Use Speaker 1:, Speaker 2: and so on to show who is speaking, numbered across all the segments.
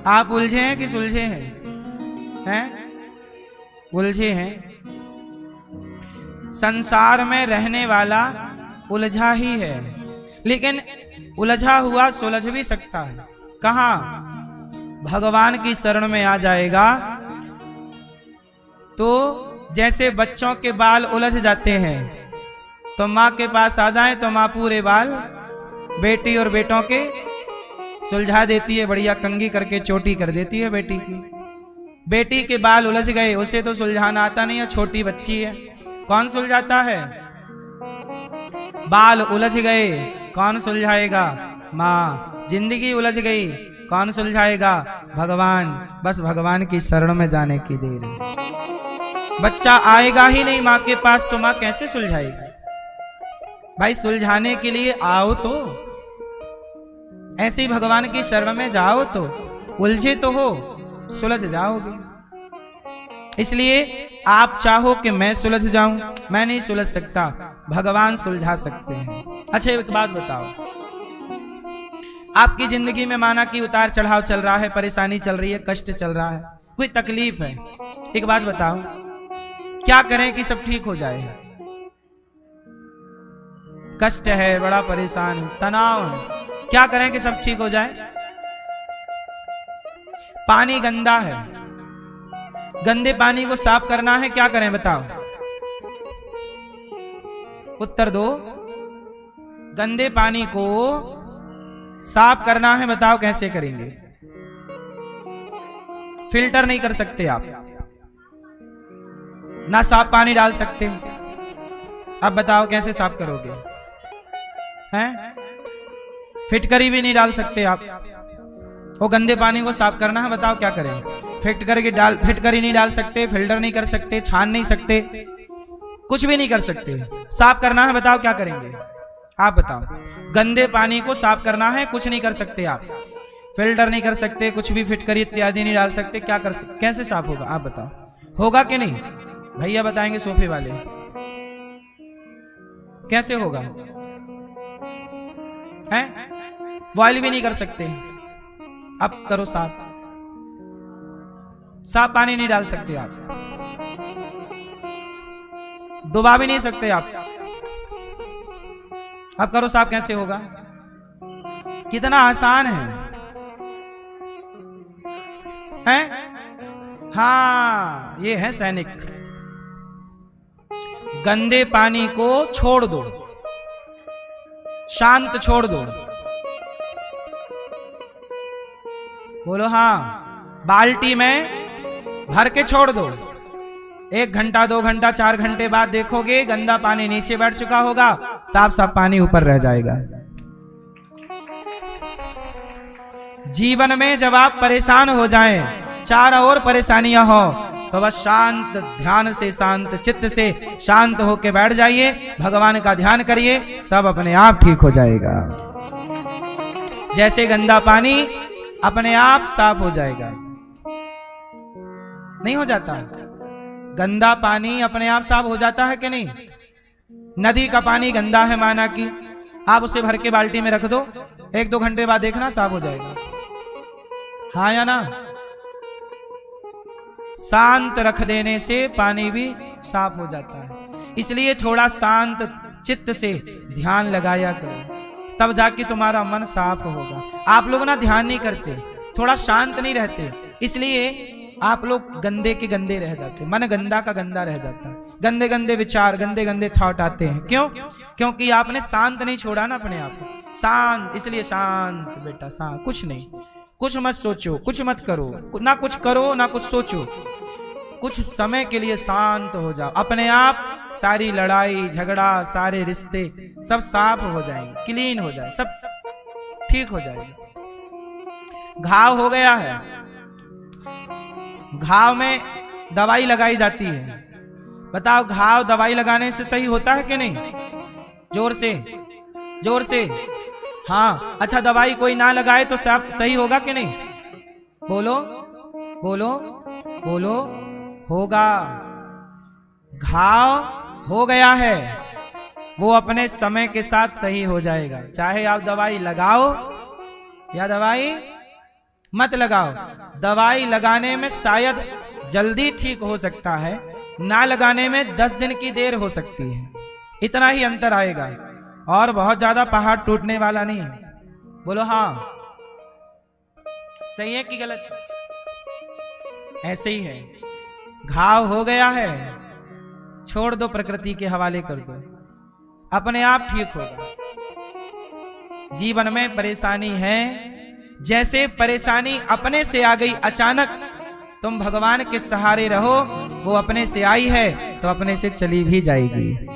Speaker 1: आप उलझे हैं कि सुलझे हैं? हैं? उलझे हैं। संसार में रहने वाला उलझा ही है, लेकिन उलझा हुआ सुलझ भी सकता है। कहां? भगवान की शरण में आ जाएगा तो जैसे बच्चों के बाल उलझ जाते हैं तो माँ के पास आ जाए तो माँ पूरे बाल बेटी और बेटों के सुलझा देती है, बढ़िया कंघी करके चोटी कर देती है बेटी की। बेटी के बाल उलझ गए, उसे तो सुलझाना आता नहीं है, छोटी बच्ची है, कौन सुलझाता है? बाल उलझ गए, कौन सुलझाएगा? माँ। जिंदगी उलझ गई, कौन सुलझाएगा? भगवान। बस भगवान की शरण में जाने की देर है। बच्चा आएगा ही नहीं माँ के पास तो माँ कैसे सुलझाएगी? भाई सुलझाने के लिए आओ तो, ऐसे ही भगवान की शरण में जाओ तो उलझे तो हो, सुलझ जाओगे। इसलिए आप चाहो कि मैं सुलझ जाऊं, मैं नहीं सुलझ सकता, भगवान सुलझा सकते हैं। अच्छा एक बात बताओ, आपकी जिंदगी में माना कि उतार चढ़ाव चल रहा है, परेशानी चल रही है, कष्ट चल रहा है, कोई तकलीफ है, एक बात बताओ क्या करें कि सब ठीक हो जाए? कष्ट है, बड़ा परेशान, तनाव है, क्या करें कि सब ठीक हो जाए? पानी गंदा है, गंदे पानी को साफ करना है, क्या करें बताओ? उत्तर दो। गंदे पानी को साफ करना है, बताओ कैसे करेंगे? फिल्टर नहीं कर सकते आप, ना साफ पानी डाल सकते, अब बताओ कैसे साफ करोगे? हैं? फिटकरी भी नहीं डाल सकते आप, वो गंदे पानी को साफ करना है, बताओ क्या करें? फिटकरी नहीं डाल सकते, फिल्टर नहीं कर सकते, छान नहीं सकते, कुछ भी नहीं कर सकते, साफ करना है, बताओ क्या करेंगे? आप बताओ। गंदे पानी को साफ करना है, कुछ नहीं कर सकते आप, फिल्टर नहीं कर सकते, कुछ भी फिटकरी इत्यादि नहीं डाल सकते, क्या कर सकते? कैसे साफ होगा आप बताओ? होगा कि नहीं? भैया बताएंगे सोफे वाले, कैसे होगा? हैं? बॉयल भी नहीं कर सकते, अब करो साफ, साफ पानी नहीं डाल सकते आप, डुबा भी नहीं सकते आप, अब करो साफ, कैसे होगा? कितना आसान है? हाँ, ये है सैनिक। गंदे पानी को छोड़ दो, शांत छोड़ दो, बोलो हाँ। बाल्टी में भर के छोड़ दो, 1 घंटा 2 घंटा 4 घंटे बाद देखोगे गंदा पानी नीचे बैठ चुका होगा, साफ साफ पानी ऊपर रह जाएगा। जीवन में जब आप परेशान हो जाएं, चारों ओर परेशानियां हो, तो बस शांत ध्यान से, शांत चित्त से शांत होके बैठ जाइए, भगवान का ध्यान करिए, सब अपने आप ठीक हो जाएगा। जैसे गंदा पानी अपने आप साफ हो जाएगा। नहीं हो जाता? गंदा पानी अपने आप साफ हो जाता है कि नहीं? नदी का पानी गंदा है माना कि, आप उसे भर के बाल्टी में रख दो, 1-2 घंटे बाद देखना साफ हो जाएगा। हाँ या ना? शांत रख देने से पानी भी साफ हो जाता है। इसलिए थोड़ा शांत चित्त से ध्यान लगाया करो, तब जाके तुम्हारा मन साफ होगा। आप लोग ना ध्यान नहीं करते, थोड़ा शांत नहीं रहते, इसलिए आप लोग गंदे के गंदे रह जाते, मन गंदा का गंदा रह जाता है, गंदे गंदे विचार, गंदे गंदे थॉट आते हैं। क्यों? क्योंकि आपने शांत नहीं छोड़ा ना अपने आप को। शांत, इसलिए शांत बेटा, शांत, कुछ नहीं, कुछ मत सोचो, कुछ मत करो, ना कुछ करो ना कुछ सोचो, कुछ समय के लिए शांत हो जाओ, अपने आप सारी लड़ाई झगड़ा, सारे रिश्ते सब साफ हो जाएंगे, क्लीन हो जाए, सब ठीक हो जाएगा। घाव हो गया है, घाव में दवाई लगाई जाती है, बताओ घाव दवाई लगाने से सही होता है कि नहीं? जोर से, जोर से। हाँ, अच्छा दवाई कोई ना लगाए तो साफ सही होगा कि नहीं? बोलो बोलो बोलो, होगा। घाव हो गया है, वो अपने समय के साथ सही हो जाएगा, चाहे आप दवाई लगाओ या दवाई मत लगाओ। दवाई लगाने में शायद जल्दी ठीक हो सकता है, ना लगाने में 10 दिन की देर हो सकती है, इतना ही अंतर आएगा और बहुत ज्यादा पहाड़ टूटने वाला नहीं है। बोलो हाँ, सही है कि गलत है? ऐसे ही है, घाव हो गया है, छोड़ दो, प्रकृति के हवाले कर दो, अपने आप ठीक होगा। जीवन में परेशानी है, जैसे परेशानी अपने से आ गई अचानक, तुम भगवान के सहारे रहो, वो अपने से आई है तो अपने से चली भी जाएगी।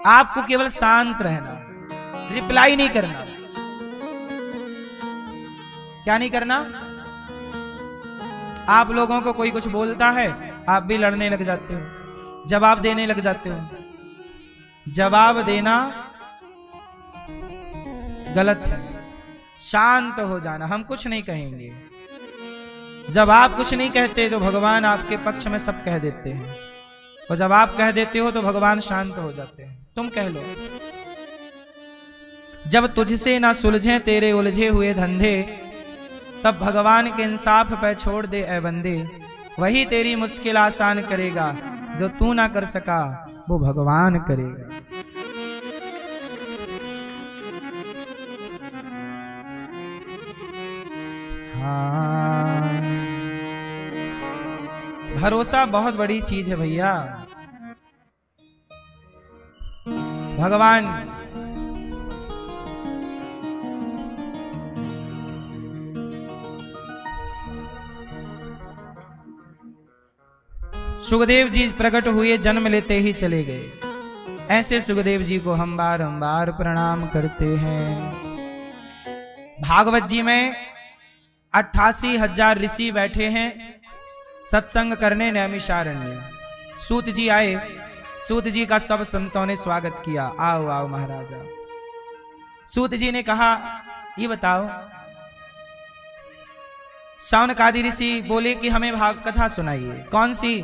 Speaker 1: आपको केवल शांत रहना, रिप्लाई नहीं करना। क्या नहीं करना? आप लोगों को कोई कुछ बोलता है, आप भी लड़ने लग जाते हो, जवाब देने लग जाते हो। जवाब देना गलत है, शांत हो जाना। हम कुछ नहीं कहेंगे। जब आप कुछ नहीं कहते तो भगवान आपके पक्ष में सब कह देते हैं, और जब आप कह देते हो तो भगवान शांत हो जाते हैं। तुम कह लो, जब तुझसे ना सुलझे तेरे उलझे हुए धंधे, तब भगवान के इंसाफ पे छोड़ दे ए बंदे। वही तेरी मुश्किल आसान करेगा, जो तू ना कर सका वो भगवान करेगा। हाँ, भरोसा बहुत बड़ी चीज है भैया। भगवान सुखदेव जी प्रकट हुए, जन्म लेते ही चले गए। ऐसे सुखदेव जी को हम बारंबार प्रणाम करते हैं। भागवत जी में 88,000 ऋषि बैठे हैं सत्संग करने नैमिषारण्य। सूत जी आए, सूत जी का सब संतों ने स्वागत किया। आओ आओ महाराजा। सूत जी ने कहा, ये बताओ, शौनकादि ऋषि बोले कि हमें भाग कथा सुनाइए। कौन सी?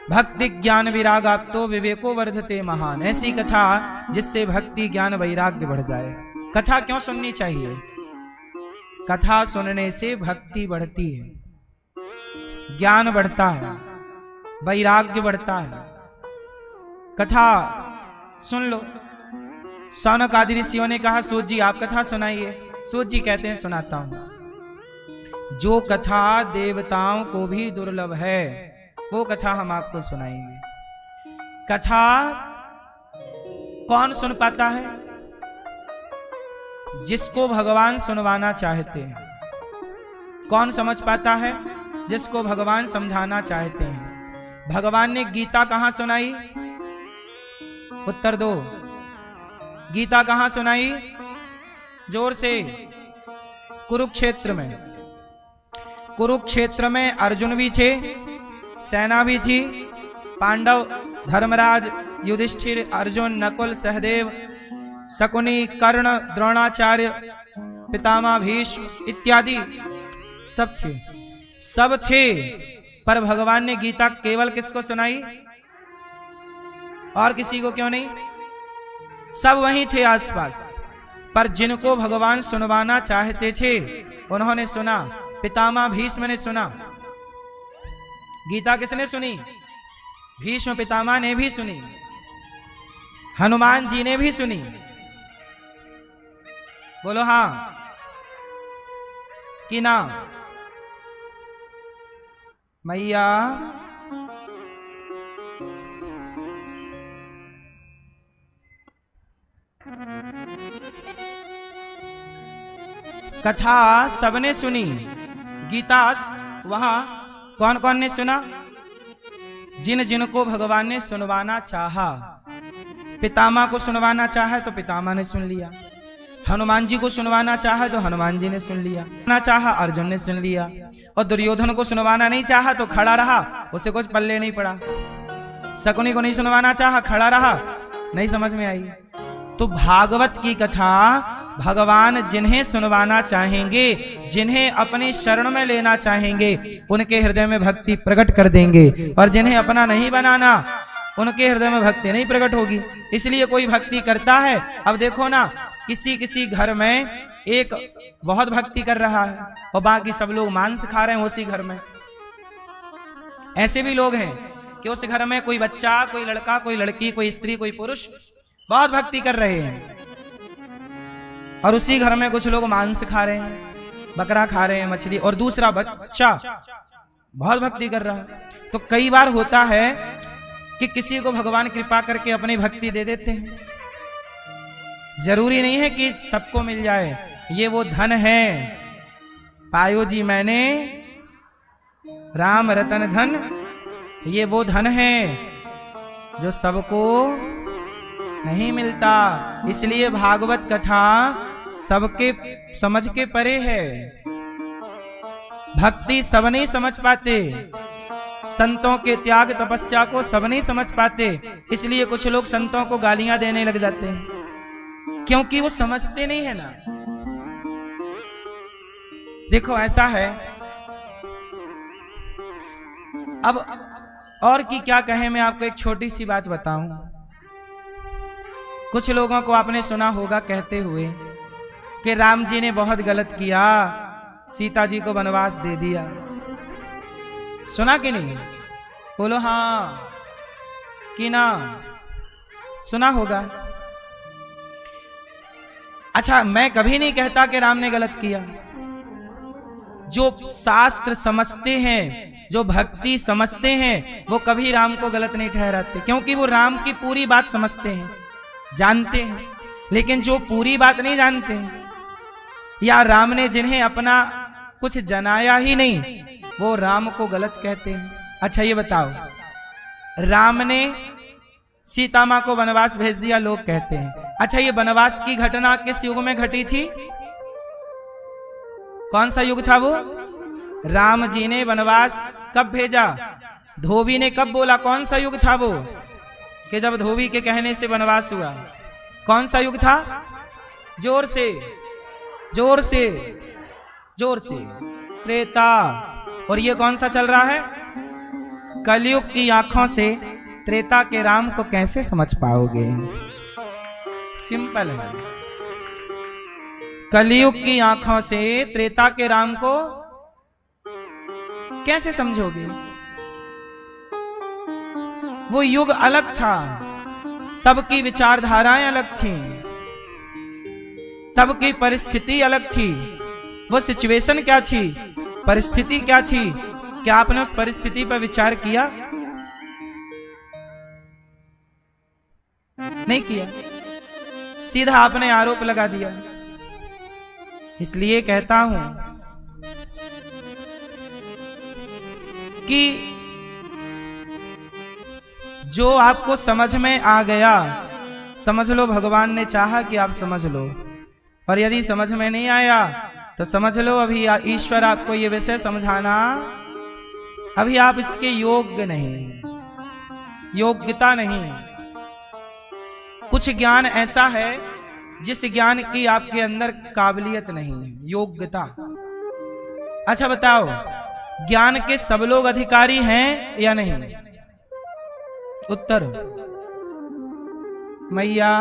Speaker 1: भक्ति ज्ञान विरागाप्तो विवेको वर्धते महान। ऐसी कथा जिससे भक्ति ज्ञान वैराग्य बढ़ जाए। कथा क्यों सुननी चाहिए? कथा सुनने से भक्ति बढ़ती है, ज्ञान बढ़ता है, वैराग्य बढ़ता है। कथा सुन लो। शौनक आदि ऋषियों ने कहा, सूत जी आप कथा सुनाइए। सूत जी कहते हैं, सुनाता हूं। जो कथा देवताओं को भी दुर्लभ है, वो कथा हम आपको सुनाएंगे। कथा कौन सुन पाता है? जिसको भगवान सुनवाना चाहते हैं। कौन समझ पाता है? जिसको भगवान समझाना चाहते हैं। भगवान ने गीता कहां सुनाई? उत्तर दो। गीता कहां सुनाई? जोर से। कुरुक्षेत्र में। कुरुक्षेत्र में अर्जुन भी थे, सेना भी थी, पांडव, धर्मराज, युधिष्ठिर, अर्जुन, नकुल, सहदेव, शकुनी, कर्ण, द्रोणाचार्य, पितामह भीष्म इत्यादि सब थे। सब थे, पर भगवान ने गीता केवल किसको सुनाई? और किसी को क्यों नहीं? सब वहीं थे आसपास, पर जिनको भगवान सुनवाना चाहते थे उन्होंने सुना। पितामह भीष्म ने सुना। गीता किसने सुनी? भीष्म पितामह ने भी सुनी, हनुमान जी ने भी सुनी। बोलो हाँ कि ना? मैया कथा सबने सुनी। गीता वहां कौन कौन ने सुना? जिन जिनको भगवान ने सुनवाना चाहा। पितामह को सुनवाना चाहा तो पितामह ने सुन लिया, हनुमान जी को सुनवाना चाहा तो हनुमान जी ने सुन लिया, ना चाहा अर्जुन ने सुन लिया, और दुर्योधन को सुनवाना नहीं चाहा तो खड़ा रहा, उसे कुछ पल्ले नहीं पड़ा। शकुनी को नहीं सुनवाना चाहा, खड़ा रहा, नहीं समझ में आई। तो भागवत की कथा भगवान जिन्हें सुनवाना चाहेंगे, जिन्हें अपने शरण में लेना चाहेंगे, उनके हृदय में भक्ति प्रकट कर देंगे, और जिन्हें अपना नहीं बनाना उनके हृदय में भक्ति नहीं प्रकट होगी। इसलिए कोई भक्ति करता है। अब देखो ना, किसी किसी घर में एक बहुत भक्ति कर रहा है और बाकी सब लोग मांस खा रहे हैं उसी घर में। ऐसे भी लोग हैं कि उस घर में कोई बच्चा, कोई लड़का, कोई लड़की, कोई स्त्री, कोई पुरुष बहुत भक्ति कर रहे हैं और उसी घर में कुछ लोग मांस खा रहे हैं, बकरा खा रहे हैं, मछली, और दूसरा बच्चा बहुत भक्ति कर रहा है। तो कई बार होता है कि किसी को भगवान कृपा करके अपनी भक्ति दे देते हैं। जरूरी नहीं है कि सबको मिल जाए। ये वो धन है, पायो जी मैंने राम रतन धन, ये वो धन है जो सबको नहीं मिलता। इसलिए भागवत कथा सबके समझ के परे है। भक्ति सब नहीं समझ पाते, संतों के त्याग तपस्या को सब नहीं समझ पाते। इसलिए कुछ लोग संतों को गालियां देने लग जाते हैं, क्योंकि वो समझते नहीं है ना। देखो ऐसा है, अब और की क्या कहें, मैं आपको एक छोटी सी बात बताऊं। कुछ लोगों को आपने सुना होगा कहते हुए कि राम जी ने बहुत गलत किया, सीता जी को वनवास दे दिया। सुना कि नहीं? बोलो हाँ कि ना, सुना होगा। अच्छा, मैं कभी नहीं कहता कि राम ने गलत किया। जो शास्त्र समझते हैं, जो भक्ति समझते हैं, वो कभी राम को गलत नहीं ठहराते, क्योंकि वो राम की पूरी बात समझते हैं, जानते हैं। लेकिन जो पूरी बात नहीं जानते, या राम ने जिन्हें अपना कुछ जनाया ही नहीं, वो राम को गलत कहते हैं। अच्छा ये बताओ, राम ने सीता मां को वनवास भेज दिया, लोग कहते हैं। अच्छा, ये वनवास की घटना किस युग में घटी थी? कौन सा युग था वो? राम जी ने वनवास कब भेजा? धोबी ने कब बोला? कौन सा युग था वो? कि जब धोबी के कहने से वनवास हुआ। कौन सा युग था? जोर से जोर से जोर से, त्रेता। और ये कौन सा चल रहा है? कलयुग की आंखों से त्रेता के राम को कैसे समझ पाओगे? सिंपल है, कलयुग की आंखों से त्रेता के राम को कैसे समझोगे? वो युग अलग था, तब की विचारधाराएं अलग थीं, तब की परिस्थिति अलग थी। वो सिचुएशन क्या थी, परिस्थिति क्या थी? क्या आपने उस परिस्थिति पर विचार किया? नहीं किया, सीधा आपने आरोप लगा दिया। इसलिए कहता हूं कि जो आपको समझ में आ गया, समझ लो भगवान ने चाहा कि आप समझ लो, और यदि समझ में नहीं आया तो समझ लो अभी ईश्वर आपको ये विषय समझाना, अभी आप इसके योग्य नहीं, योग्यता नहीं। कुछ ज्ञान ऐसा है जिस ज्ञान की आपके अंदर काबिलियत नहीं, योग्यता। अच्छा बताओ, ज्ञान के सब लोग अधिकारी हैं या नहीं? उत्तर मैया,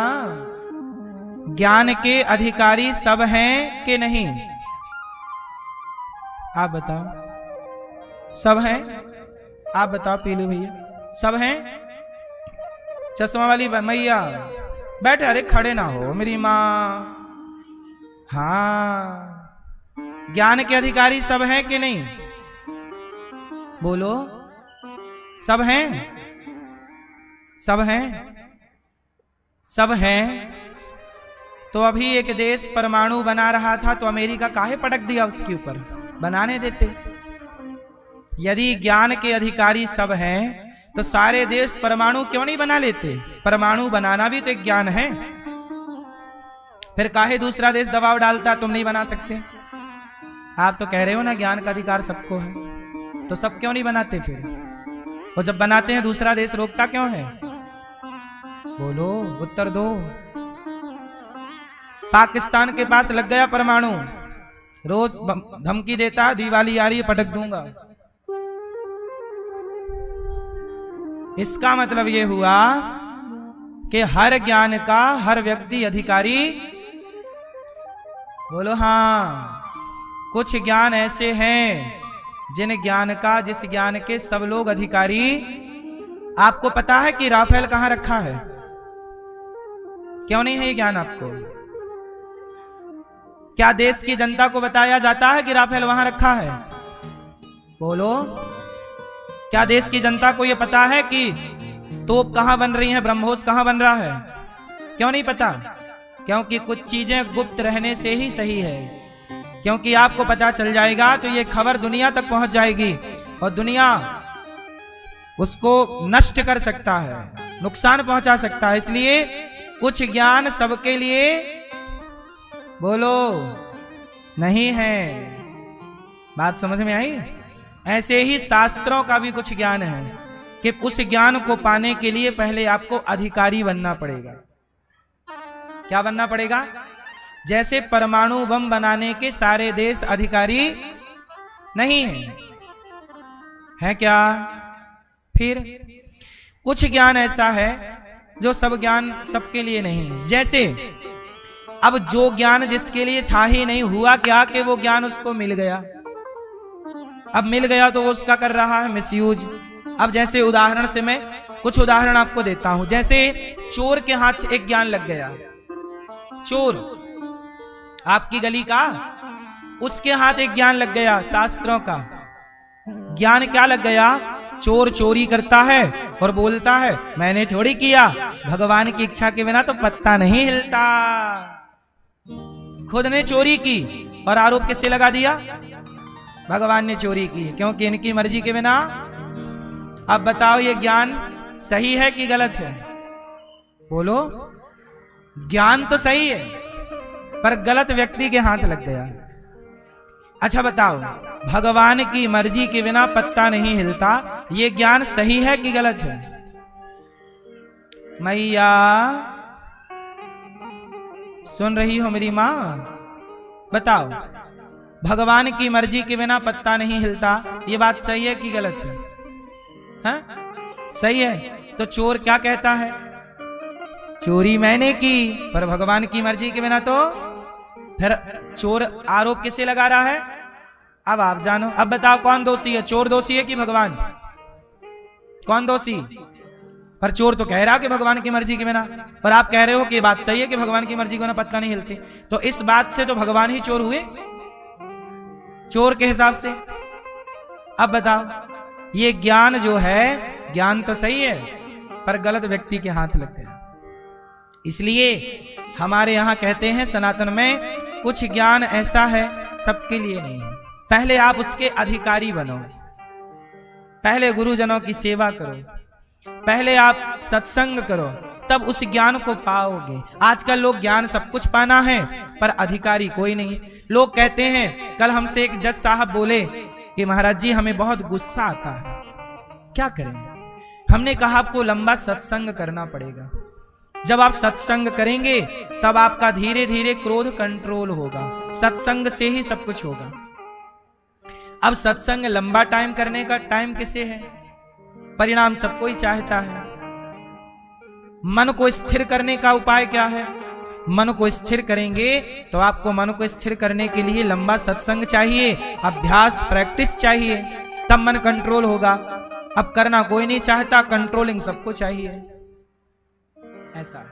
Speaker 1: ज्ञान के अधिकारी सब हैं कि नहीं? आप बताओ, सब हैं? आप बताओ पीलू भैया, सब हैं? चश्मा वाली मैया बैठे, अरे खड़े ना हो मेरी माँ। हाँ, ज्ञान के अधिकारी सब हैं कि नहीं? बोलो, सब हैं? सब हैं? सब हैं। तो अभी एक देश परमाणु बना रहा था, तो अमेरिका काहे पटक दिया उसके ऊपर? बनाने देते। यदि ज्ञान के अधिकारी सब हैं तो सारे देश परमाणु क्यों नहीं बना लेते? परमाणु बनाना भी तो एक ज्ञान है। फिर काहे दूसरा देश दबाव डालता तुम नहीं बना सकते? आप तो कह रहे हो ना ज्ञान का अधिकार सबको है, तो सब क्यों नहीं बनाते फिर? और जब बनाते हैं दूसरा देश रोकता क्यों है? बोलो, उत्तर दो। पाकिस्तान के पास लग गया परमाणु, रोज धमकी देता, दिवाली आ रही है पटक दूंगा। इसका मतलब यह हुआ कि हर ज्ञान का हर व्यक्ति अधिकारी बोलो हाँ। कुछ ज्ञान ऐसे हैं जिन ज्ञान का, जिस ज्ञान के सब लोग अधिकारी। आपको पता है कि राफेल कहां रखा है? क्यों नहीं है ये ज्ञान आपको? क्या देश की जनता को बताया जाता है कि राफेल वहां रखा है? बोलो, क्या देश की जनता को यह पता है कि तोप कहां बन रही है, ब्रह्मोस कहां बन रहा है? क्यों नहीं पता? क्योंकि कुछ चीजें गुप्त रहने से ही सही है। क्योंकि आपको पता चल जाएगा तो ये खबर दुनिया तक पहुंच जाएगी और दुनिया उसको नष्ट कर सकता है, नुकसान पहुंचा सकता है। इसलिए कुछ ज्ञान सबके लिए, बोलो, नहीं है। बात समझ में आई? ऐसे ही शास्त्रों का भी कुछ ज्ञान है कि उस ज्ञान को पाने के लिए पहले आपको अधिकारी बनना पड़ेगा। क्या बनना पड़ेगा? जैसे परमाणु बम बनाने के सारे देश अधिकारी नहीं हैं, है क्या? फिर कुछ ज्ञान ऐसा है जो सब ज्ञान सबके लिए नहीं है। जैसे अब जो ज्ञान जिसके लिए था ही नहीं, हुआ क्या कि वो ज्ञान उसको मिल गया। अब मिल गया तो वो उसका कर रहा है मिसयूज। अब जैसे उदाहरण से मैं कुछ उदाहरण आपको देता हूं। जैसे चोर के हाथ एक ज्ञान लग गया, चोर आपकी गली का, उसके हाथ एक ज्ञान लग गया शास्त्रों का। ज्ञान क्या लग गया? चोर चोरी करता है और बोलता है मैंने चोरी किया, भगवान की इच्छा के बिना तो पत्ता नहीं हिलता। खुद ने चोरी की और आरोप किससे लगा दिया? भगवान ने चोरी की क्योंकि इनकी मर्जी के बिना। अब बताओ ये ज्ञान सही है कि गलत है? बोलो, ज्ञान तो सही है पर गलत व्यक्ति के हाथ लग गया। अच्छा बताओ, भगवान की मर्जी के बिना पत्ता नहीं हिलता, ये ज्ञान सही है कि गलत है? मैया सुन रही हो मेरी मां? बताओ, भगवान की मर्जी के बिना पत्ता नहीं हिलता, ये बात सही है कि गलत है? हाँ? सही है। तो चोर क्या कहता है? चोरी मैंने की, पर भगवान की मर्जी के बिना तो। फिर चोर आरोप किसे लगा रहा है? अब आप जानो। अब बताओ कौन दोषी है, चोर दोषी है कि भगवान? कौन दोषी? पर चोर तो कह रहा कि भगवान की मर्जी के बिना, और आप कह रहे हो कि बात सही है कि भगवान की मर्जी के बिना पत्ता नहीं हिलते। तो इस बात से तो भगवान ही चोर हुए, चोर के हिसाब से। अब बताओ, ये ज्ञान जो है, ज्ञान तो सही है पर गलत व्यक्ति के हाथ लग गया। इसलिए हमारे यहां कहते हैं सनातन में, कुछ ज्ञान ऐसा है सबके लिए नहीं है। पहले आप उसके अधिकारी बनो, पहले गुरुजनों की सेवा करो, पहले आप सत्संग करो, तब उस ज्ञान को पाओगे। आजकल लोग ज्ञान सब कुछ पाना है पर अधिकारी कोई नहीं। लोग कहते हैं, कल हमसे एक जज साहब बोले कि महाराज जी हमें बहुत गुस्सा आता है, क्या करेंगे? हमने कहा आपको लंबा सत्संग करना पड़ेगा। जब आप सत्संग करेंगे तब आपका धीरे धीरे क्रोध कंट्रोल होगा। सत्संग से ही सब कुछ होगा। अब सत्संग लंबा टाइम करने का टाइम किसे है? परिणाम सबको ही चाहता है। मन को स्थिर करने का उपाय क्या है? मन को स्थिर करेंगे तो आपको मन को स्थिर करने के लिए लंबा सत्संग चाहिए, अभ्यास, प्रैक्टिस चाहिए, तब मन कंट्रोल होगा। अब करना कोई नहीं चाहता, कंट्रोलिंग सबको चाहिए, ऐसा।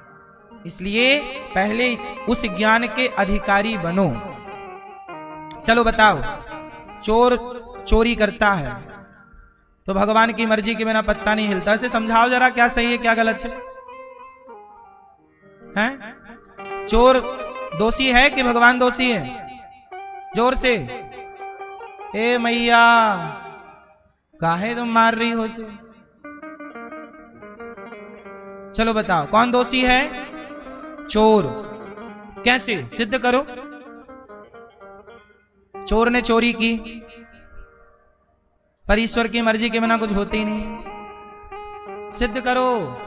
Speaker 1: इसलिए पहले उस ज्ञान के अधिकारी बनो। चलो बताओ, चोर चोरी करता है तो भगवान की मर्जी के बिना पत्ता नहीं हिलता। इसे समझाओ जरा, क्या सही है क्या गलत है? हैं? चोर दोषी है कि भगवान दोषी है? जोर से, ए मैया काहे तुम मार रही हो से? चलो बताओ कौन दोषी है? चोर। कैसे सिद्ध करो? चोर ने चोरी की पर ईश्वर की मर्जी के बिना कुछ होती नहीं, सिद्ध करो।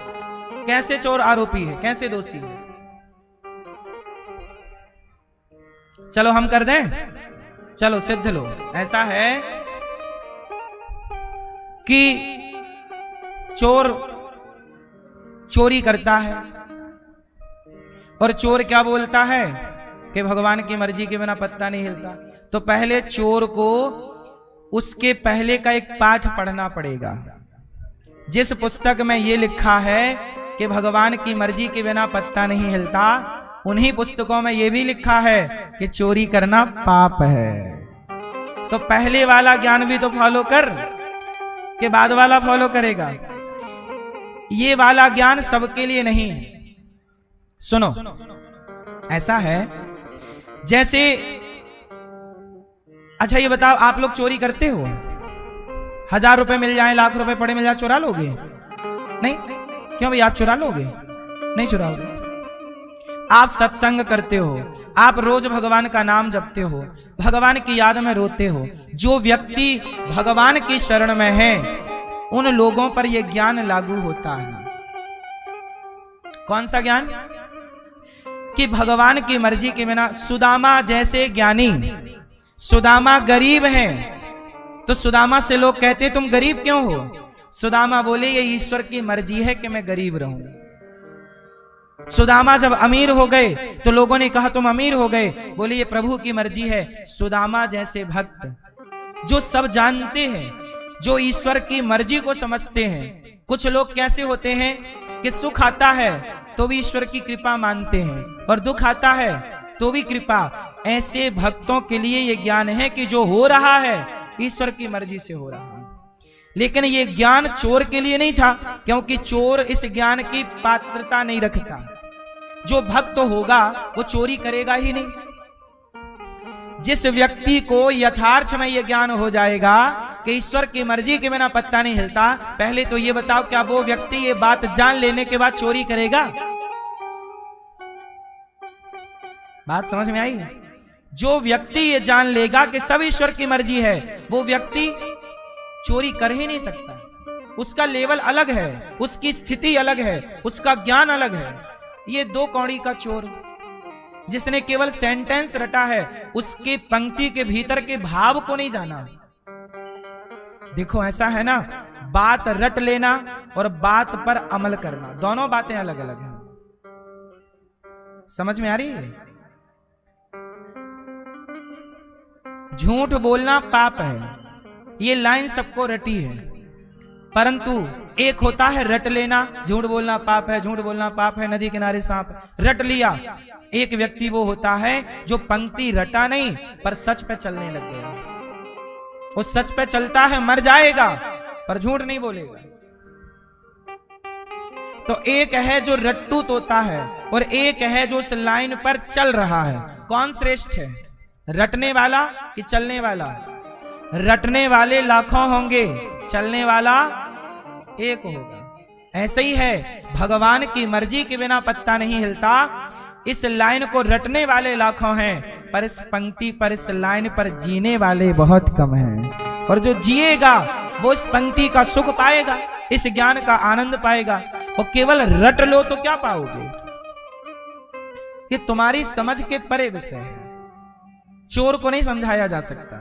Speaker 1: कैसे चोर आरोपी है, कैसे दोषी है? चलो हम कर दें, चलो सिद्ध लो। ऐसा है कि चोर चोरी करता है और चोर क्या बोलता है कि भगवान की मर्जी के बिना पत्ता नहीं हिलता, तो पहले चोर को उसके पहले का एक पाठ पढ़ना पड़ेगा। जिस पुस्तक में ये लिखा है कि भगवान की मर्जी के बिना पत्ता नहीं हिलता, उन्हीं पुस्तकों में ये भी लिखा है कि चोरी करना पाप है। तो पहले वाला ज्ञान भी तो फॉलो कर, के बाद वाला फॉलो करेगा। ये वाला ज्ञान सबके लिए नहीं है। सुनो, ऐसा है जैसे, अच्छा ये बताओ, आप लोग चोरी करते हो? 1000 रुपए मिल जाए, लाख रुपए पड़े मिल जाए, चुरा लोगे? नहीं। क्यों भाई, आप चुरा लोगे? नहीं चुराओगे। आप सत्संग करते हो, आप रोज भगवान का नाम जपते हो, भगवान की याद में रोते हो। जो व्यक्ति भगवान की शरण में है, उन लोगों पर यह ज्ञान लागू होता है। कौन सा ज्ञान? कि भगवान की मर्जी के बिना, सुदामा जैसे ज्ञानी, सुदामा गरीब है, तो सुदामा से लोग कहते तुम गरीब क्यों हो? सुदामा बोले ये ईश्वर की मर्जी है कि मैं गरीब रहूं। सुदामा जब अमीर हो गए तो लोगों ने कहा तुम अमीर हो गए, बोले ये प्रभु की मर्जी है। सुदामा जैसे भक्त जो सब जानते हैं, जो ईश्वर की मर्जी को समझते हैं। कुछ लोग कैसे होते हैं कि सुख आता है तो भी ईश्वर की कृपा मानते हैं, और दुख आता है तो भी कृपा। ऐसे भक्तों के लिए ये ज्ञान है कि जो हो रहा है ईश्वर की मर्जी से हो रहा है। लेकिन ये ज्ञान चोर के लिए नहीं था, क्योंकि चोर इस ज्ञान की पात्रता नहीं रखता। जो भक्त होगा वो चोरी करेगा ही नहीं। जिस व्यक्ति को यथार्थ में ये ज्ञान हो जाएगा कि ईश्वर की मर्जी के बिना पत्ता नहीं हिलता, पहले तो ये बताओ क्या वो व्यक्ति ये बात जान लेने के बाद चोरी करेगा? बात समझ में आई? जो व्यक्ति ये जान लेगा कि सब ईश्वर की मर्जी है, वो व्यक्ति चोरी कर ही नहीं सकता। उसका लेवल अलग है, उसकी स्थिति अलग है, उसका ज्ञान अलग है। ये 2 कौड़ी का चोर जिसने केवल सेंटेंस रटा है, उसके पंक्ति के भीतर के भाव को नहीं जाना। देखो ऐसा है ना, बात रट लेना और बात पर अमल करना, दोनों बातें अलग अलग हैं। समझ में आ रही है? झूठ बोलना पाप है, ये लाइन सबको रटी है। परंतु एक होता है रट लेना, झूठ बोलना पाप है, झूठ बोलना पाप है, नदी किनारे सांप, रट लिया। एक व्यक्ति वो होता है जो पंक्ति रटा नहीं पर सच पे चलने लग गया। वो सच पे चलता है, मर जाएगा पर झूठ नहीं बोलेगा। तो एक है जो रट्टू तोता है और एक है जो उस लाइन पर चल रहा है। कौन श्रेष्ठ है, रटने वाला कि चलने वाला? रटने वाले लाखों होंगे, चलने वाला एक होगा। ऐसे ही है, भगवान की मर्जी के बिना पत्ता नहीं हिलता। इस लाइन को रटने वाले लाखों हैं, पर इस पंक्ति पर, इस लाइन पर जीने वाले बहुत कम हैं। और जो जिएगा वो इस पंक्ति का सुख पाएगा, इस ज्ञान का आनंद पाएगा। और केवल रट लो तो क्या पाओगे? ये तुम्हारी समझ के परे विषय है, चोर को नहीं समझाया जा सकता।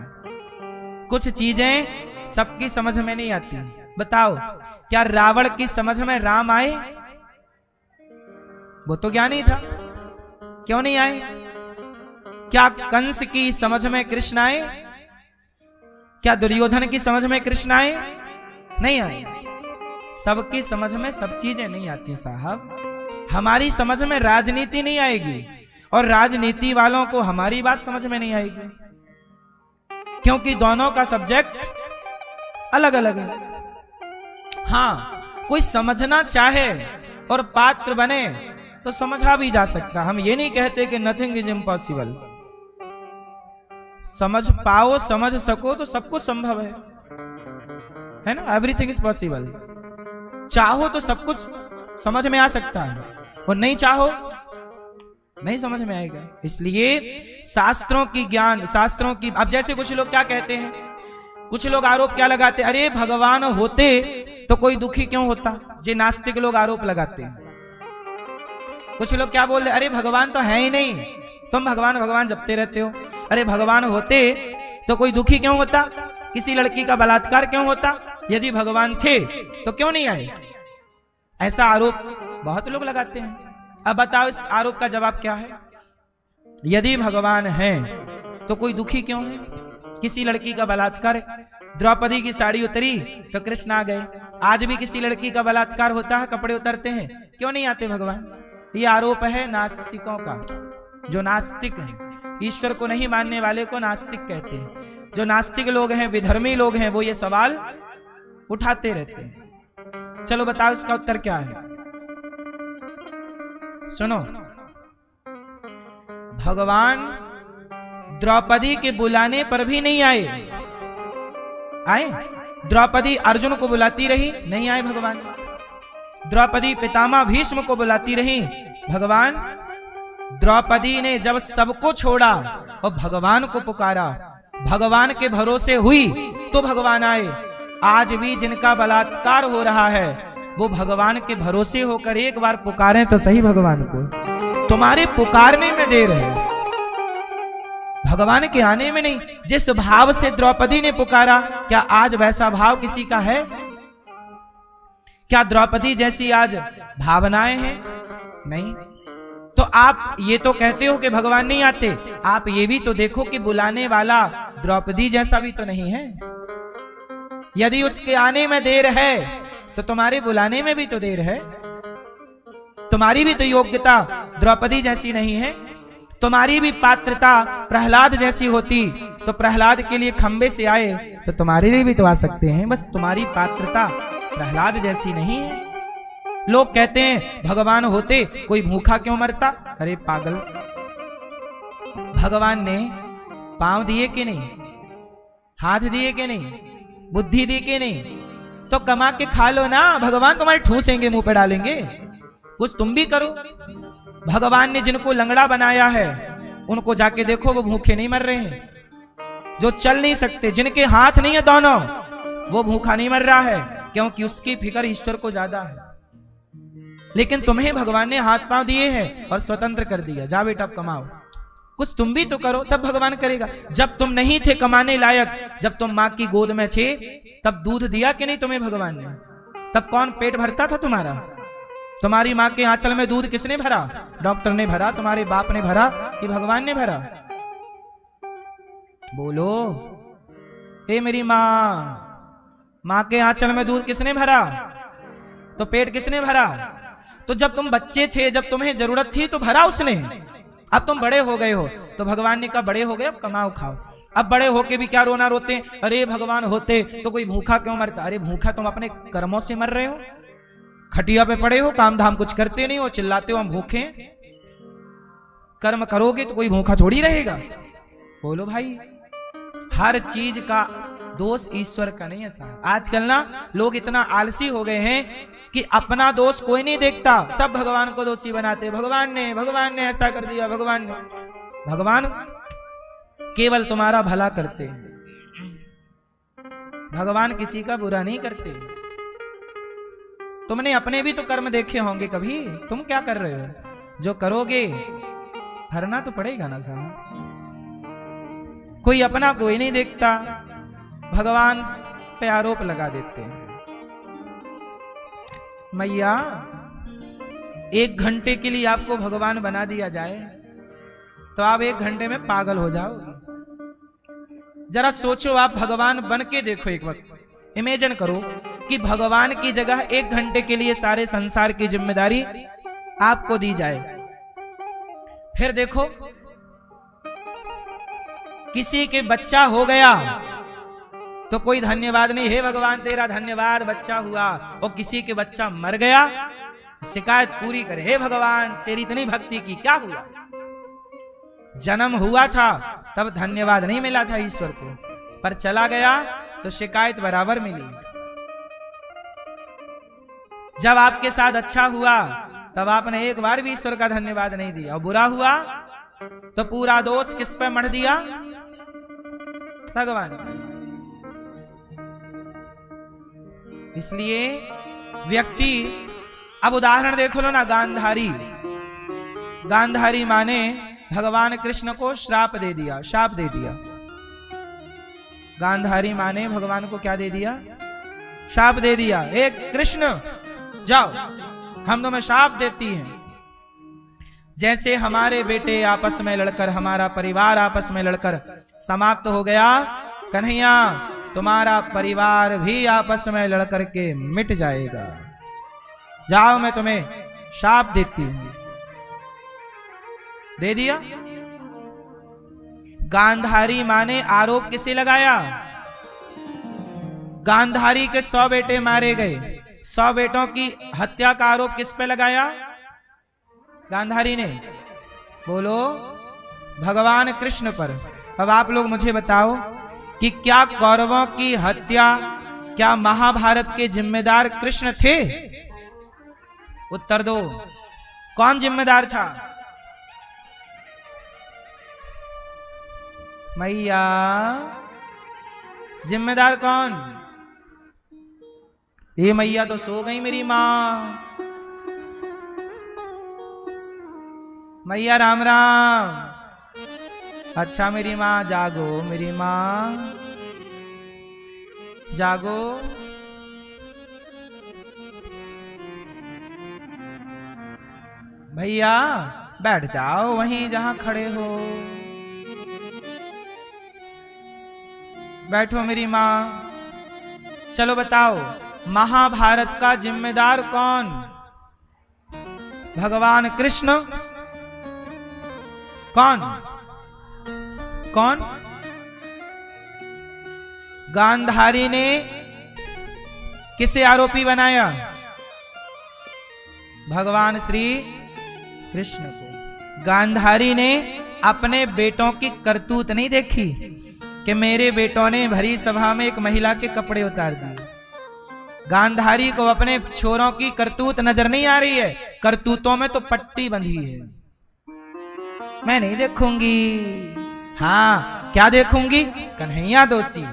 Speaker 1: कुछ चीजें सबकी समझ में नहीं आती। बताओ, क्या रावण की समझ में राम आए? वो तो ज्ञानी था, क्यों नहीं आए? क्या कंस की समझ में कृष्ण आए? क्या दुर्योधन की समझ में कृष्ण आए? नहीं आए। सबकी समझ में सब चीजें नहीं आती साहब। हमारी समझ में राजनीति नहीं आएगी और राजनीति वालों को हमारी बात समझ में नहीं आएगी, क्योंकि दोनों का सब्जेक्ट अलग अलग है। हाँ, कोई समझना चाहे और पात्र बने तो समझा भी जा सकता। हम ये नहीं कहते कि नथिंग इज इम्पॉसिबल। समझ पाओ, समझ सको तो सब कुछ संभव है ना? Everything is possible. चाहो तो सब कुछ समझ में आ सकता है, और नहीं चाहो नहीं समझ में आएगा। इसलिए शास्त्रों की ज्ञान, शास्त्रों की, अब जैसे कुछ लोग क्या कहते हैं, कुछ लोग आरोप क्या लगाते, अरे भगवान होते तो कोई दुखी क्यों होता? जे नास्तिक लोग आरोप लगाते हैं। कुछ लोग क्या बोल रहे, अरे भगवान तो है ही नहीं, तुम भगवान भगवान जपते रहते हो। अरे भगवान होते तो कोई दुखी क्यों होता? किसी लड़की का बलात्कार क्यों होता? यदि भगवान थे तो क्यों नहीं आए? ऐसा आरोप बहुत लोग लगाते हैं। अब बताओ इस आरोप का जवाब क्या है? यदि भगवान है तो कोई दुखी क्यों है? किसी लड़की का बलात्कार, द्रौपदी की साड़ी उतरी तो कृष्ण आ गए। आज भी किसी लड़की का बलात्कार होता है, कपड़े उतरते हैं, क्यों नहीं आते भगवान? ये आरोप है नास्तिकों का। जो नास्तिक हैं, ईश्वर को नहीं मानने वाले को नास्तिक कहते हैं। जो नास्तिक लोग हैं, विधर्मी लोग हैं, वो ये सवाल उठाते रहते हैं। चलो बताओ इसका उत्तर क्या है? सुनो, भगवान द्रौपदी के बुलाने पर भी नहीं आए। आए? द्रौपदी अर्जुन को बुलाती रही, नहीं आए भगवान। द्रौपदी पितामह भीष्म को बुलाती रही, भगवान। द्रौपदी ने जब सबको छोड़ा और भगवान को पुकारा, भगवान के भरोसे हुई तो भगवान आए। आज भी जिनका बलात्कार हो रहा है वो भगवान के भरोसे होकर एक बार पुकारें तो सही भगवान को। तुम्हारे पुकारने में देर है, भगवान के आने में नहीं। जिस भाव से द्रौपदी ने पुकारा, क्या आज वैसा भाव किसी का है? क्या द्रौपदी जैसी आज भावनाएं हैं? नहीं। तो आप ये तो कहते हो कि भगवान नहीं आते, आप ये भी तो देखो कि बुलाने वाला द्रौपदी जैसा भी तो नहीं है। यदि उसके आने में देर है तो तुम्हारे बुलाने में भी तो देर है। तुम्हारी भी तो योग्यता द्रौपदी जैसी नहीं है। तुम्हारी भी पात्रता प्रहलाद जैसी होती तो प्रहलाद के लिए खंबे से आए तो तुम्हारे लिए भी तो आ सकते हैं। बस तुम्हारी पात्रता प्रहलाद जैसी नहीं है। लोग कहते हैं भगवान होते कोई भूखा क्यों मरता? अरे पागल, भगवान ने पांव दिए कि नहीं, हाथ दिए कि नहीं, बुद्धि दी कि नहीं? तो कमा के खा लो ना। भगवान तुम्हारे ठूसेंगे, मुंह पे डालेंगे, कुछ तुम भी करो। भगवान ने जिनको लंगड़ा बनाया है उनको जाके देखो, वो भूखे नहीं मर रहे हैं। जो चल नहीं सकते, जिनके हाथ नहीं है दोनों, वो भूखा नहीं मर रहा है, क्योंकि उसकी फिक्र ईश्वर को ज्यादा है। लेकिन तुम्हें भगवान ने हाथ पांव दिए हैं और स्वतंत्र कर दिया, जा बेटा अब कमाओ, कुछ तुम भी तो करो। सब भगवान करेगा। जब तुम नहीं थे कमाने लायक, जब तुम माँ की गोद में थे, तब दूध दिया कि नहीं तुम्हें भगवान ने? तब कौन पेट भरता था तुम्हारा? तुम्हारी माँ के आंचल में दूध किसने भरा? डॉक्टर ने भरा, तुम्हारे बाप ने भरा कि भगवान ने भरा? बोलो, ए मेरी माँ के आंचल में दूध किसने भरा? तो पेट किसने भरा? तो जब तुम बच्चे थे, जब तुम्हें जरूरत थी तो भरा उसने। अब तुम बड़े हो गए हो तो भगवान ने कहा बड़े हो गए अब कमाओ खाओ। अब बड़े होके भी क्या रोना रोते हैं? अरे भगवान होते तो कोई भूखा क्यों मरता? अरे भूखा तुम अपने कर्मों से मर रहे हो, खटिया पे पड़े हो, काम धाम कुछ करते नहीं हो, चिल्लाते हो हम भूखे। कर्म करोगे तो कोई भूखा थोड़ी रहेगा। बोलो भाई, हर चीज का दोष ईश्वर का नहीं है साहब। आजकल ना लोग इतना आलसी हो गए हैं कि अपना दोष कोई नहीं देखता, सब भगवान को दोषी बनाते। भगवान ने ऐसा कर दिया, भगवान केवल तुम्हारा भला करते हैं, भगवान किसी का बुरा नहीं करते। तुमने अपने भी तो कर्म देखे होंगे कभी, तुम क्या कर रहे हो? जो करोगे भरना तो पड़ेगा ना साहब। कोई अपना कोई नहीं देखता, भगवान पे आरोप लगा देते हैं। मैया 1 घंटे के लिए आपको भगवान बना दिया जाए तो आप 1 घंटे में पागल हो जाओगे। जरा सोचो, आप भगवान बन के देखो, एक वक्त इमेजिन करो कि भगवान की जगह 1 घंटे के लिए सारे संसार की जिम्मेदारी आपको दी जाए। फिर देखो, किसी के बच्चा हो गया तो कोई धन्यवाद नहीं, हे भगवान तेरा धन्यवाद बच्चा हुआ। और किसी के बच्चा मर गया, शिकायत पूरी करे, हे भगवान तेरी इतनी भक्ति की, क्या हुआ? जन्म हुआ था तब धन्यवाद नहीं मिला था ईश्वर को, पर चला गया तो शिकायत बराबर मिली। जब आपके साथ अच्छा हुआ तब आपने एक बार भी ईश्वर का धन्यवाद नहीं दिया, और बुरा हुआ तो पूरा दोष किस पे मढ़ दिया? भगवान। इसलिए व्यक्ति, अब उदाहरण देखो लो ना, गांधारी माँ ने भगवान कृष्ण को श्राप दे दिया, शाप दे दिया। गांधारी माँ ने भगवान को क्या दे दिया? शाप दे दिया। एक कृष्ण जाओ, हम तुम्हें शाप देती हैं। जैसे हमारे बेटे आपस में लड़कर, हमारा परिवार आपस में लड़कर समाप्त हो गया, कन्हैया तुम्हारा परिवार भी आपस में लड़कर के मिट जाएगा। जाओ, मैं तुम्हें शाप देती हूं। दे दिया। गांधारी मां ने आरोप किसे लगाया? गांधारी के 100 बेटे मारे गए। 100 बेटों की हत्या का आरोप किस पे लगाया? गांधारी ने। बोलो, भगवान कृष्ण पर। अब आप लोग मुझे बताओ कि क्या कौरवों की हत्या, क्या महाभारत के जिम्मेदार कृष्ण थे? उत्तर दो, कौन जिम्मेदार था? मैया, जिम्मेदार कौन? ये मैया तो सो गई मेरी मां। मैया राम राम। अच्छा मेरी मां, जागो मेरी मां, जागो। भैया बैठ जाओ वहीं जहां खड़े हो। बैठो मेरी मां। चलो बताओ, महाभारत का जिम्मेदार कौन? भगवान कृष्ण? कौन? कौन? गांधारी ने किसे आरोपी बनाया? भगवान श्री कृष्ण को। गांधारी ने अपने बेटों की करतूत नहीं देखी कि मेरे बेटों ने भरी सभा में एक महिला के कपड़े उतार दिए। गांधारी को अपने छोरों की करतूत नजर नहीं आ रही है। करतूतों में तो पट्टी बंधी है। मैं नहीं देखूंगी। हाँ, क्या देखूंगी? कन्हैया दोषी।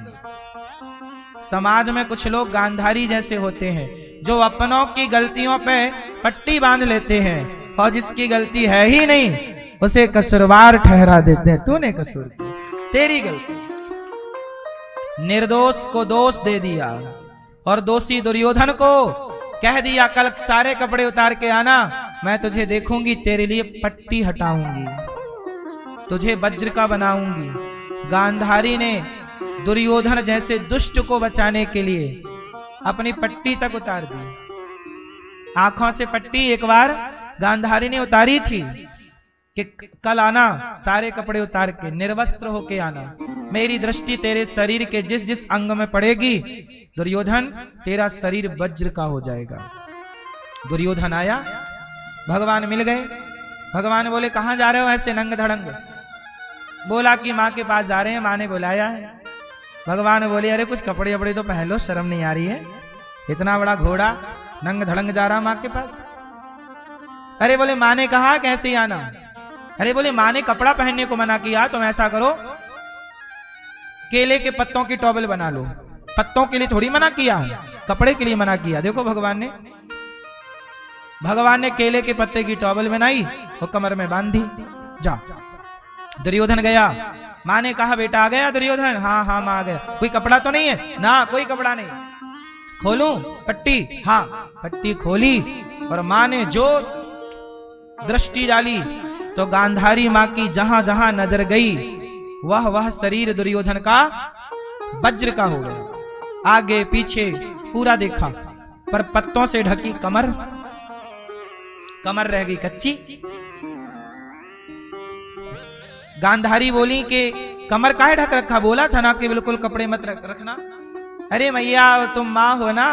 Speaker 1: समाज में कुछ लोग गांधारी जैसे होते हैं, जो अपनों की गलतियों पे पट्टी बांध लेते हैं और जिसकी गलती है ही नहीं उसे कसूरवार ठहरा देते हैं। तूने कसूर किया, तेरी गलती। निर्दोष को दोष दे दिया और दोषी दुर्योधन को कह दिया, कल सारे कपड़े उतार के आना, मैं तुझे देखूंगी, तेरे लिए पट्टी हटाऊंगी, तुझे वज्र का बनाऊंगी। गांधारी ने दुर्योधन जैसे दुष्ट को बचाने के लिए अपनी पट्टी तक उतार दी। आंखों से पट्टी एक बार गांधारी ने उतारी थी कि कल आना, सारे कपड़े उतार के निर्वस्त्र होके आना, मेरी दृष्टि तेरे शरीर के जिस जिस अंग में पड़ेगी दुर्योधन, तेरा शरीर वज्र का हो जाएगा। दुर्योधन आया, भगवान मिल गए। भगवान बोले, कहां जा रहे हो ऐसे नंग धड़ंग? बोला कि माँ के पास जा रहे हैं, माँ ने बुलाया है। भगवान बोले, अरे कुछ कपड़े वपड़े तो पहन लो, शर्म नहीं आ रही है? इतना बड़ा घोड़ा नंग धड़ंग जा रहा माँ के पास। अरे बोले, माँ ने कहा कैसे ही आना। अरे बोले, माँ ने कपड़ा पहनने को मना किया, तुम ऐसा करो केले के पत्तों की टॉवेल बना लो। पत्तों के लिए थोड़ी मना किया, कपड़े के लिए मना किया। देखो भगवान ने केले के पत्ते की टॉवेल बनाई और कमर में बांध दी। जा। दुर्योधन गया, माँ ने कहा, बेटा आ गया दुर्योधन? हाँ हाँ माँ आ गया। कोई कपड़ा तो नहीं है? ना, कोई कपड़ा नहीं। खोलूं पट्टी? हाँ। पट्टी खोली और माँ ने जो दृष्टि डाली तो गांधारी माँ की जहां जहां नजर गई वह शरीर दुर्योधन का वज्र का हो गया। आगे पीछे पूरा देखा, पर पत्तों से ढकी कमर रह गई कच्ची। गांधारी बोली कि कमर काहे ढक रखा? बोला था ना कि बिल्कुल कपड़े मत रखना। अरे मैया, तुम माँ हो ना,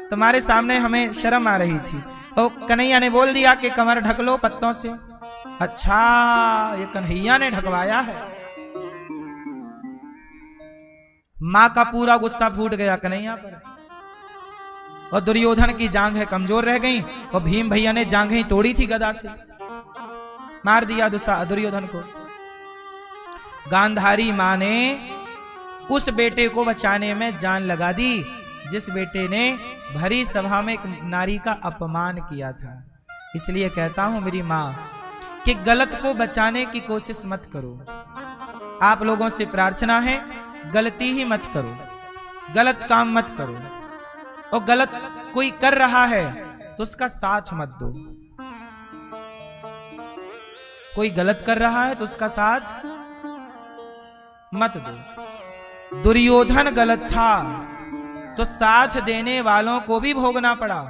Speaker 1: तुम्हारे सामने हमें शर्म आ रही थी। तो कन्हैया ने बोल दिया कि कमर ढक लो पत्तों से। अच्छा, ये कन्हैया ने ढकवाया है। मां का पूरा गुस्सा फूट गया कन्हैया पर, और दुर्योधन की जांघें कमजोर रह गईं और भीम भैया ने जांघें तोड़ी थी गदा से, मार दिया दुर्योधन को। गांधारी मां ने उस बेटे को बचाने में जान लगा दी जिस बेटे ने भरी सभा में एक नारी का अपमान किया था। इसलिए कहता हूं मेरी मां कि गलत को बचाने की कोशिश मत करो। आप लोगों से प्रार्थना है, गलती ही मत करो, गलत काम मत करो, और गलत कोई कर रहा है तो उसका साथ मत दो। कोई गलत कर रहा है तो उसका साथ मत दो। दुर्योधन गलत था तो साथ देने वालों को भी भोगना पड़ा।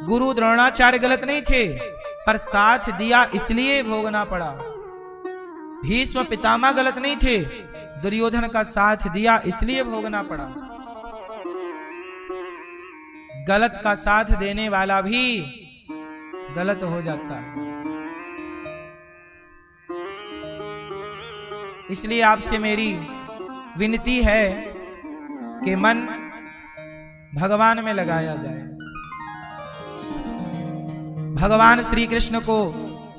Speaker 1: गुरु द्रोणाचार्य गलत नहीं थे पर साथ दिया इसलिए भोगना पड़ा। भीष्म पितामह गलत नहीं थे, दुर्योधन का साथ दिया इसलिए भोगना पड़ा। गलत का साथ देने वाला भी गलत हो जाता है। इसलिए आपसे मेरी विनती है कि मन भगवान में लगाया जाए। भगवान श्री कृष्ण को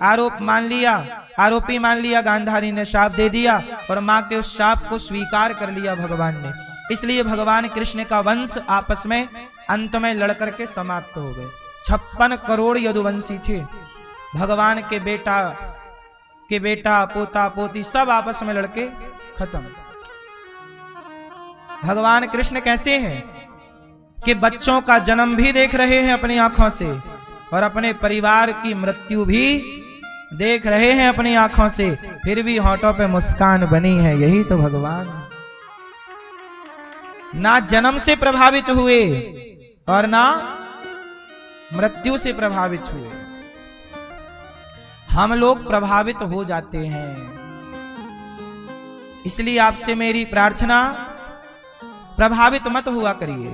Speaker 1: आरोपी मान लिया, गांधारी ने शाप दे दिया और मां के उस शाप को स्वीकार कर लिया भगवान ने। इसलिए भगवान कृष्ण का वंश आपस में अंत में लड़कर के समाप्त हो गए। 56 करोड़ यदुवंशी थे। भगवान के बेटा पोता पोती सब आपस में लड़के खत्म। भगवान कृष्ण कैसे हैं कि बच्चों का जन्म भी देख रहे हैं अपनी आंखों से और अपने परिवार की मृत्यु भी देख रहे हैं अपनी आंखों से, फिर भी होठों पे मुस्कान बनी है। यही तो भगवान। ना जन्म से प्रभावित हुए और ना मृत्यु से प्रभावित हुए। हम लोग प्रभावित हो जाते हैं। इसलिए आपसे मेरी प्रार्थना, प्रभावित मत हुआ करिए।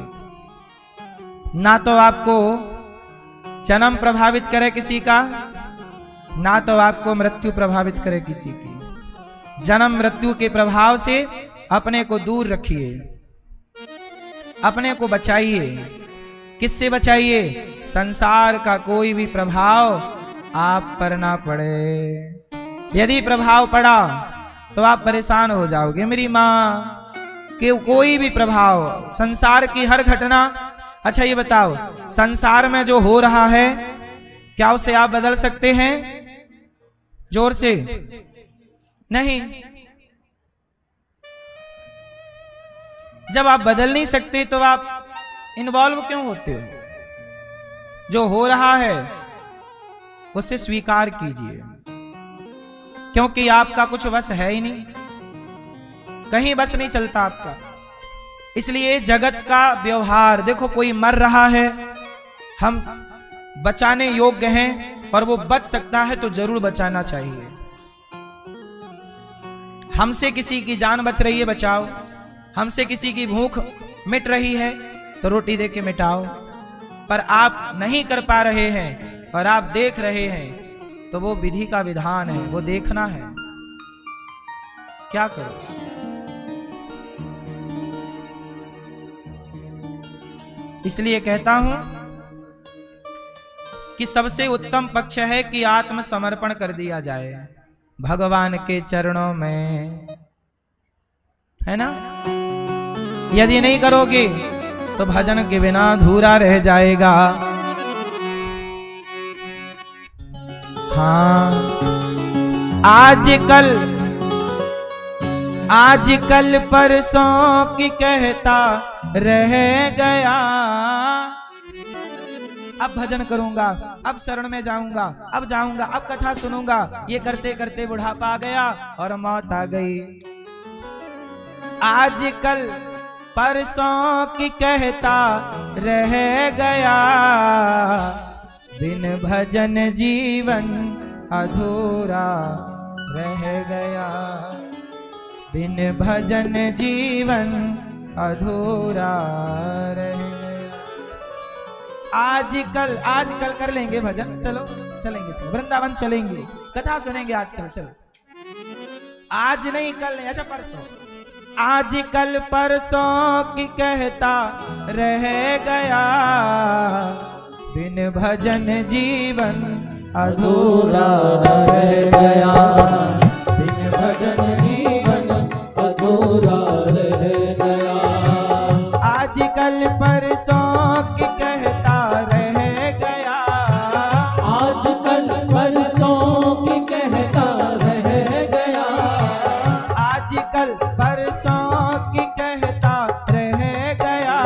Speaker 1: ना तो आपको जन्म प्रभावित करे किसी का, ना तो आपको मृत्यु प्रभावित करे किसी की। जन्म मृत्यु के प्रभाव से अपने को दूर रखिए, अपने को बचाइए। किससे बचाइए? संसार का कोई भी प्रभाव आप पर ना पड़े। यदि प्रभाव पड़ा तो आप परेशान हो जाओगे। मेरी माँ के कोई भी प्रभाव, संसार की हर घटना। अच्छा ये बताओ, संसार में जो हो रहा है क्या उसे आप बदल सकते हैं? जोर से नहीं। जब आप बदल नहीं सकते तो आप इन्वॉल्व क्यों होते हो? जो हो रहा है उसे स्वीकार कीजिए, क्योंकि आपका कुछ बस है ही नहीं, कहीं बस नहीं चलता आपका। इसलिए जगत का व्यवहार देखो, कोई मर रहा है, हम बचाने योग्य हैं और वो बच सकता है तो जरूर बचाना चाहिए। हमसे किसी की जान बच रही है, बचाओ। हमसे किसी की भूख मिट रही है तो रोटी दे के मिटाओ। पर आप नहीं कर पा रहे हैं और आप देख रहे हैं तो वो विधि का विधान है, वो देखना है। क्या करो? इसलिए कहता हूं कि सबसे उत्तम पक्ष है कि आत्मसमर्पण कर दिया जाए भगवान के चरणों में, है ना? यदि नहीं करोगे तो भजन के बिना अधूरा रह जाएगा। हाँ, आजकल परसों की कहता रह गया। अब भजन करूंगा, अब शरण में जाऊंगा, अब जाऊंगा, अब कथा सुनूंगा। ये करते करते बुढ़ापा आ गया और मौत आ गई। आजकल परसों की कहता रह गया, बिन भजन जीवन अधूरा रह गया, बिन भजन जीवन अधूरा रह गया। आजकल कर लेंगे भजन, चलो चलेंगे, चलो वृंदावन चलेंगे, कथा सुनेंगे आजकल। चलो आज नहीं कल नहीं, अच्छा परसों। आजकल परसों की कहता रह गया, बिन भजन जीवन अधूरा रह गया, बिन भजन जीवन अधूरा रह गया। आजकल परसों की कहता रह गया, आजकल परसों की कहता रह गया, आजकल परसों की कहता रह गया,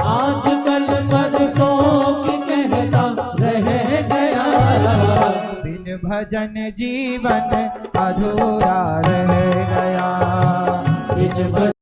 Speaker 1: आजकल परसों की कहता रह गया, बिन भजन जीवन अधूरा रह गया।
Speaker 2: बिन भजन